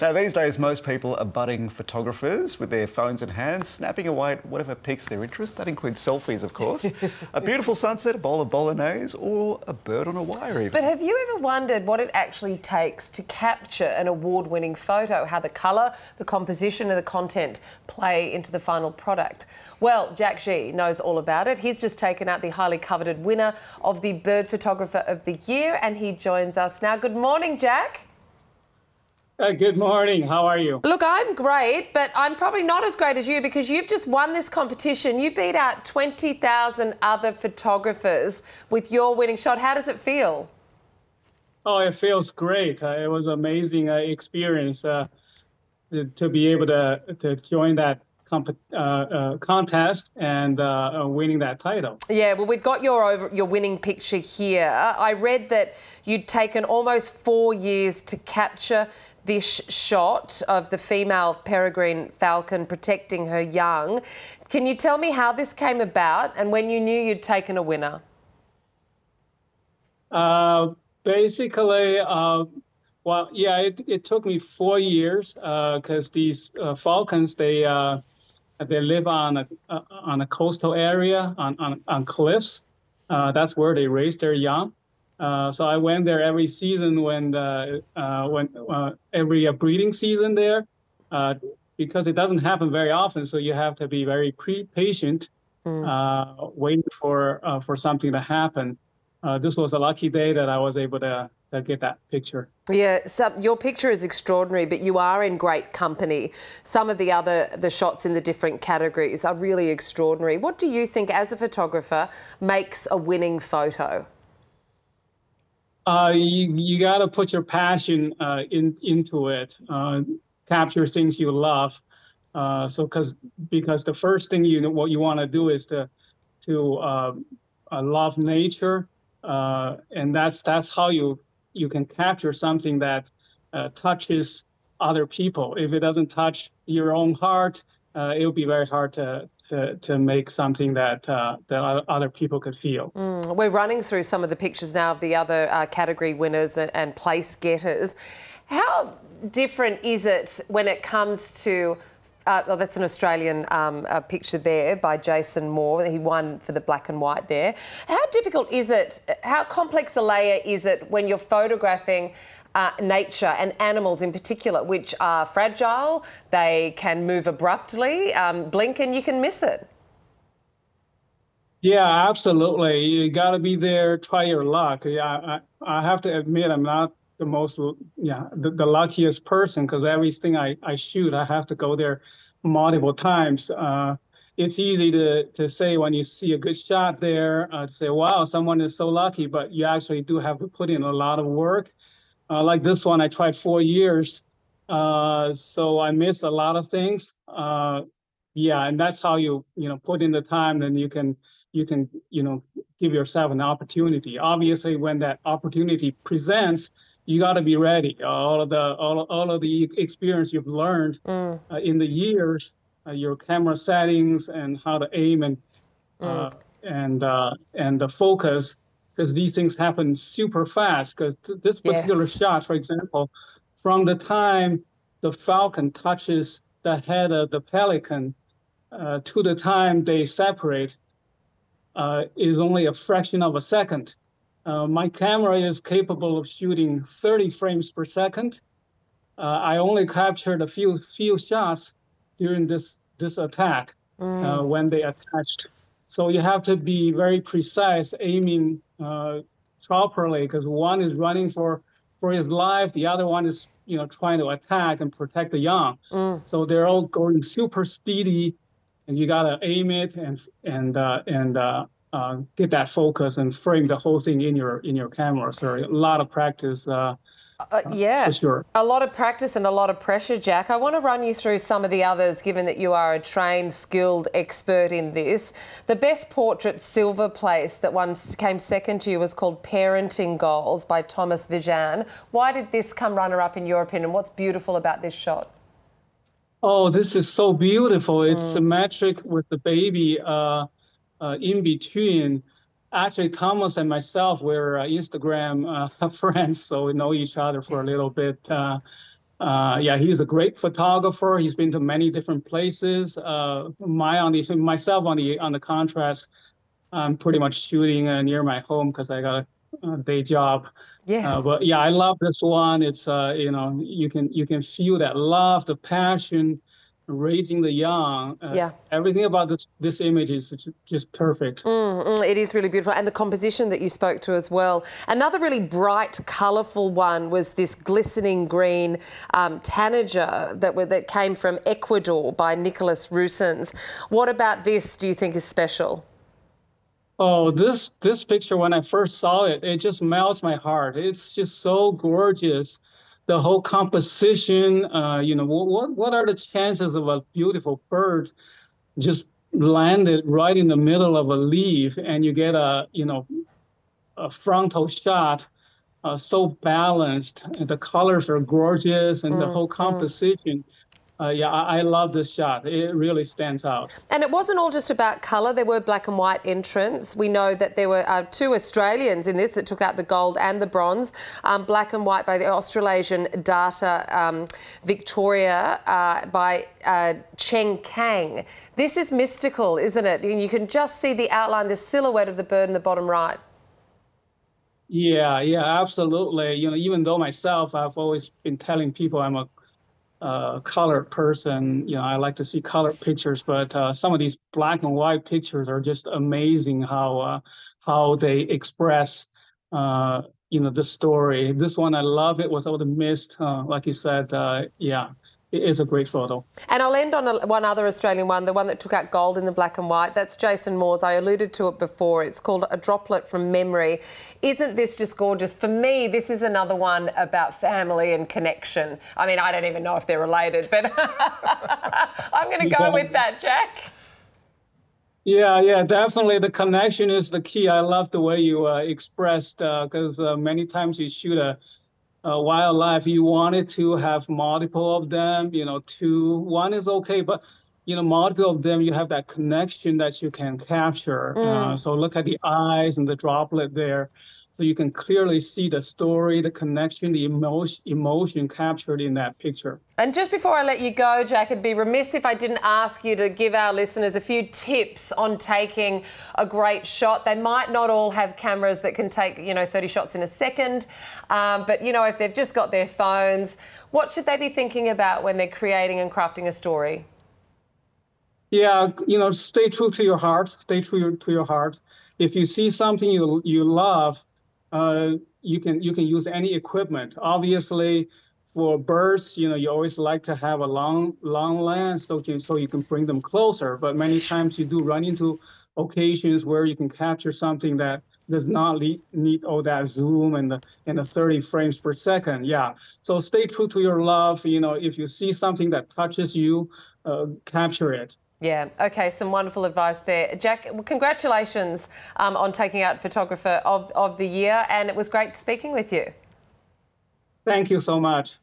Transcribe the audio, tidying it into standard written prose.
Now, these days, most people are budding photographers with their phones in hand, snapping away at whatever piques their interest. That includes selfies, of course. A beautiful sunset, a bowl of bolognese, or a bird on a wire, even. But have you ever wondered what it actually takes to capture an award-winning photo? How the colour, the composition and the content play into the final product? Well, Jack Gee knows all about it. He's just taken out the highly coveted winner of the Bird Photographer of the Year, and he joins us now. Good morning, Jack. Good morning. How are you? Look, I'm great, but I'm probably not as great as you because you've just won this competition. You beat out 20,000 other photographers with your winning shot. How does it feel? Oh, it feels great. It was an amazing experience to be able to join that contest and winning that title. Yeah, well, we've got your winning picture here. I read that you'd taken almost 4 years to capture this shot of the female peregrine falcon protecting her young. Can you tell me how this came about and when you knew you'd taken a winner? Basically, well, yeah, it took me 4 years because these falcons, they live on a coastal area on cliffs. That's where they raise their young. So I went there every season when every breeding season there, because it doesn't happen very often. So you have to be very patient, waiting for something to happen. This was a lucky day that I was able to get that picture. Yeah, so your picture is extraordinary, but you are in great company. Some of the shots in the different categories are really extraordinary. What do you think, as a photographer, makes a winning photo? You got to put your passion into it. Capture things you love. Because the first thing what you want to do is to love nature, and that's how you can capture something that touches other people. If it doesn't touch your own heart, it'll be very hard to make something that other people could feel. We're running through some of the pictures now of the other category winners and place getters. How different is it when it comes to oh, that's an Australian picture there by Jason Moore. He won for the black and white there. How difficult is it, how complex a layer is it when you're photographing nature and animals in particular, which are fragile, they can move abruptly, blink and you can miss it? Yeah, absolutely. You got to be there, try your luck. Yeah, I have to admit I'm not the most, the luckiest person because everything I shoot, I have to go there multiple times. It's easy to say when you see a good shot there, to say, wow, someone is so lucky, but you actually do have to put in a lot of work. Like this one, I tried 4 years, so I missed a lot of things. Yeah, and that's how you put in the time, then you can give yourself an opportunity. Obviously, when that opportunity presents, you got to be ready. All of the experience you've learned in the years, your camera settings and how to aim and the focus, because these things happen super fast. Because this particular shot, for example, from the time the falcon touches the head of the pelican to the time they separate is only a fraction of a second. My camera is capable of shooting 30 frames per second. I only captured a few shots during this attack when they attached. So you have to be very precise, aiming properly, because one is running for his life, the other one is trying to attack and protect the young. So they're all going super speedy, and you gotta aim it and get that focus and frame the whole thing in your camera. So a lot of practice. Yeah, for sure. A lot of practice and a lot of pressure, Jack. I want to run you through some of the others, given that you are a trained, skilled expert in this. The Best Portrait Silver Place that came second to you was called Parenting Goals by Thomas Vijan. Why did this come runner-up in your opinion? What's beautiful about this shot? Oh, this is so beautiful. It's symmetric with the baby in between. Actually, Thomas and myself were Instagram friends, so we know each other for a little bit. Yeah, he's a great photographer. He's been to many different places. Myself on the contrast, I'm pretty much shooting near my home because I got a day job. Yes. But yeah, I love this one. It's you know, you can feel that love, the passion, raising the young. Yeah. Everything about this image is just perfect. It is really beautiful. And the composition that you spoke to as well. Another really bright, colourful one was this glistening green tanager that came from Ecuador by Nicholas Roosens. What about this do you think is special? Oh, this picture, when I first saw it, it just melts my heart. It's just so gorgeous. The whole composition, you know, what are the chances of a beautiful bird just landed right in the middle of a leaf, and you get a, you know, a frontal shot, so balanced, and the colors are gorgeous, and the whole composition. Yeah, I love this shot. It really stands out. And it wasn't all just about colour. There were black and white entrants. We know that there were 2 Australians in this that took out the gold and the bronze. Black and white by the Australasian Data Victoria by Cheng Kang. This is mystical, isn't it? And you can just see the outline, the silhouette of the bird in the bottom right. Yeah, absolutely. You know, even though myself, I've always been telling people I'm a colored person. You know, I like to see colored pictures, but some of these black and white pictures are just amazing how they express you know, the story. This one, I love it with all the mist. Like you said, yeah, it is a great photo. And I'll end on one other Australian one, the one that took out gold in the black and white. That's Jason Moore's. I alluded to it before. It's called A Droplet from Memory. Isn't this just gorgeous? For me, this is another one about family and connection. I mean, I don't even know if they're related, but I'm going to go with that, Jack. Yeah, definitely. The connection is the key. I love the way you expressed, because many times you shoot a wildlife, you wanted to have multiple of them, you know, 2, 1 is okay, but, you know, multiple of them, you have that connection that you can capture. So look at the eyes and the droplet there. So you can clearly see the story, the connection, the emotion captured in that picture. And just before I let you go, Jack, it'd be remiss if I didn't ask you to give our listeners a few tips on taking a great shot. They might not all have cameras that can take, you know, 30 shots in a second. But, you know, if they've just got their phones, what should they be thinking about when they're creating and crafting a story? Yeah, you know, stay true to your heart. Stay true to your heart. If you see something you love, you can use any equipment. Obviously, for birds, you know, you always like to have a long lens so you can bring them closer. But many times you do run into occasions where you can capture something that does not need all that zoom and the 30 frames per second. Yeah. So stay true to your love. You know, if you see something that touches you, capture it. Yeah, okay, some wonderful advice there. Jack, congratulations on taking out Photographer of the Year, and it was great speaking with you. Thank you so much.